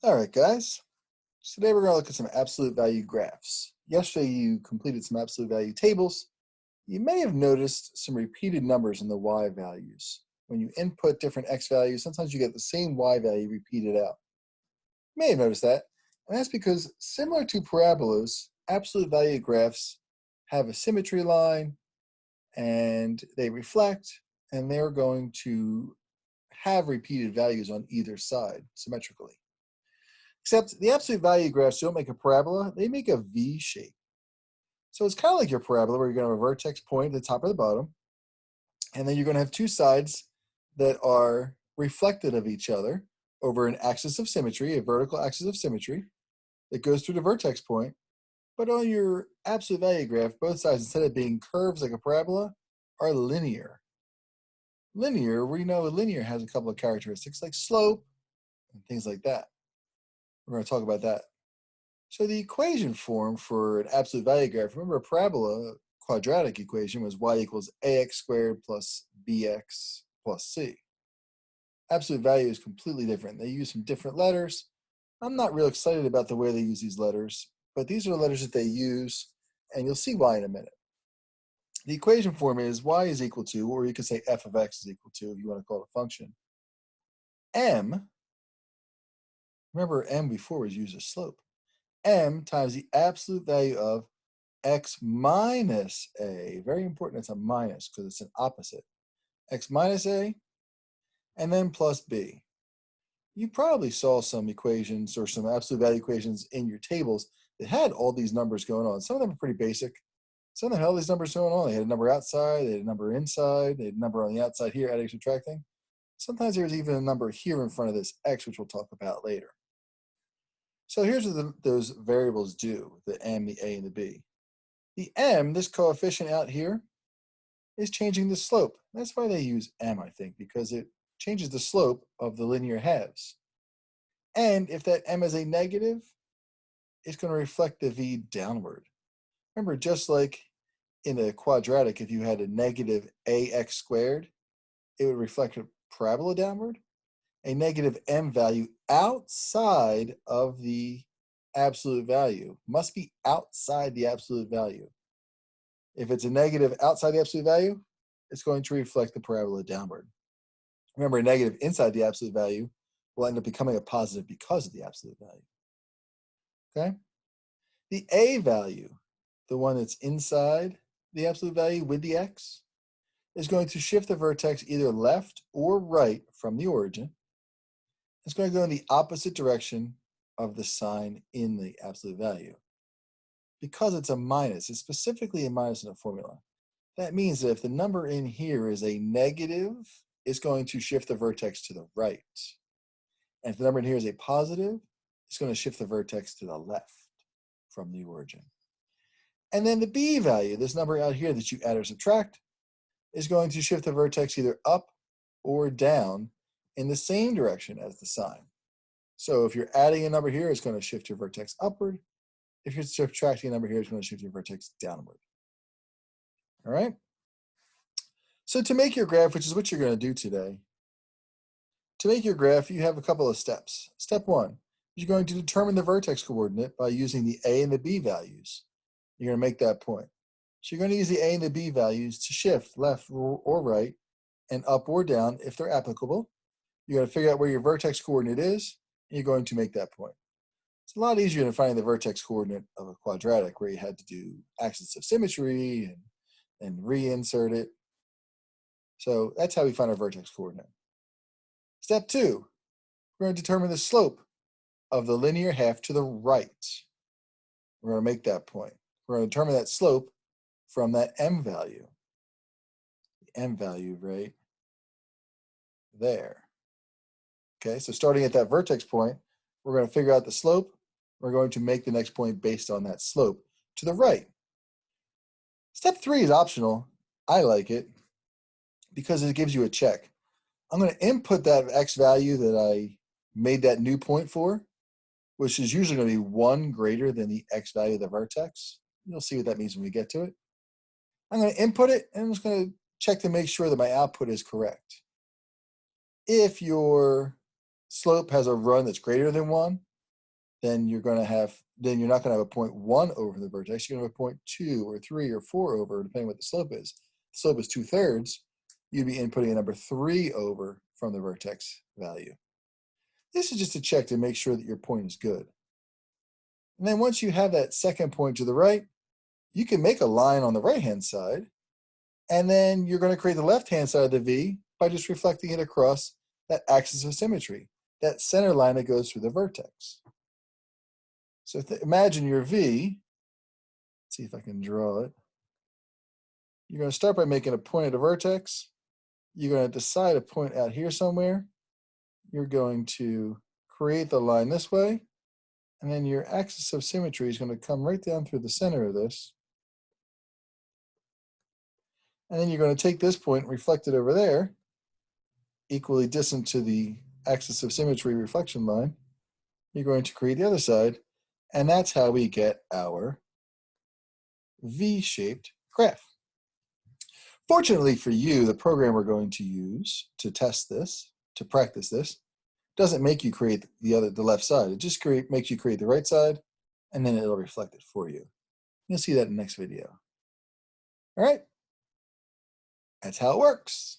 All right, guys. So today we're going to look at some absolute value graphs. Yesterday you completed some absolute value tables. You may have noticed some repeated numbers in the y values. When you input different x values, sometimes you get the same y value repeated out. You may have noticed that. And that's because similar to parabolas, absolute value graphs have a symmetry line and they reflect, and they're going to have repeated values on either side symmetrically. Except the absolute value graphs don't make a parabola, they make a V shape. So it's kind of like your parabola where you're going to have a vertex point at the top or the bottom, and then you're going to have two sides that are reflected of each other over an axis of symmetry, a vertical axis of symmetry that goes through the vertex point. But on your absolute value graph, both sides, instead of being curves like a parabola, are linear. Linear, we know linear has a couple of characteristics like slope and things like that. We're going to talk about that. So the equation form for an absolute value graph, remember a parabola quadratic equation was y equals ax squared plus bx plus c. Absolute value is completely different. They use some different letters. I'm not real excited about the way they use these letters, but these are the letters that they use, and you'll see why in a minute. The equation form is y is equal to, or you could say f of x is equal to, if you want to call it a function, m, remember m before was used as slope, m times the absolute value of x minus a, very important it's a minus because it's an opposite, x minus a, and then plus b. You probably saw some equations or some absolute value equations in your tables that had all these numbers going on. Some of them are pretty basic. Some of them had all these numbers going on. They had a number outside, they had a number inside, they had a number on the outside here, adding, subtracting. Sometimes there's even a number here in front of this x, which we'll talk about later. So here's what those variables do, the m, the a, and the b. The m, this coefficient out here, is changing the slope. That's why they use m, I think, because it changes the slope of the linear halves. And if that m is a negative, it's going to reflect the v downward. Remember, just like in a quadratic, if you had a negative ax squared, it would reflect a parabola downward. A negative m value outside of the absolute value must be outside the absolute value. If it's a negative outside the absolute value, it's going to reflect the parabola downward. Remember, a negative inside the absolute value will end up becoming a positive because of the absolute value. Okay? The a value, the one that's inside the absolute value with the x, is going to shift the vertex either left or right from the origin. It's going to go in the opposite direction of the sign in the absolute value. Because it's a minus, it's specifically a minus in the formula. That means that if the number in here is a negative, it's going to shift the vertex to the right. And if the number in here is a positive, it's going to shift the vertex to the left from the origin. And then the b value, this number out here that you add or subtract, is going to shift the vertex either up or down in the same direction as the sign. So if you're adding a number here, it's going to shift your vertex upward. If you're subtracting a number here, it's going to shift your vertex downward. All right? So to make your graph, which is what you're going to do today, to make your graph, you have a couple of steps. Step one, you're going to determine the vertex coordinate by using the a and the b values. You're going to make that point. So you're going to use the a and the b values to shift left or right and up or down if they're applicable. You're going to figure out where your vertex coordinate is, and you're going to make that point. It's a lot easier than finding the vertex coordinate of a quadratic where you had to do axis of symmetry and reinsert it. So that's how we find our vertex coordinate. Step two, we're going to determine the slope of the linear half to the right. We're going to make that point. We're going to determine that slope from that m value. The m value right there. Okay, so starting at that vertex point, we're going to figure out the slope. We're going to make the next point based on that slope to the right. Step three is optional. I like it because it gives you a check. I'm going to input that x value that I made that new point for, which is usually going to be 1 greater than the x value of the vertex. You'll see what that means when we get to it. I'm going to input it, and I'm just going to check to make sure that my output is correct. If your slope has a run that's greater than 1, then you're not going to have a point 1 over the vertex. You're going to have a point 2 or 3 or 4 over, depending what the slope is. If the slope is 2/3, you'd be inputting a number 3 over from the vertex value. This is just a check to make sure that your point is good. And then once you have that second point to the right, you can make a line on the right-hand side, and then you're going to create the left-hand side of the V by just reflecting it across that axis of symmetry, that center line that goes through the vertex. So imagine your V. Let's see if I can draw it. You're going to start by making a point at a vertex. You're going to decide a point out here somewhere. You're going to create the line this way, and then your axis of symmetry is going to come right down through the center of this. And then you're going to take this point and reflect it over there, equally distant to the axis of symmetry reflection line. You're going to create the other side, and that's how we get our V-shaped graph. Fortunately for you, the program we're going to use to test this, to practice this, doesn't make you create the left side. It just makes you create the right side, and then it'll reflect it for you. You'll see that in the next video. All right, that's how it works.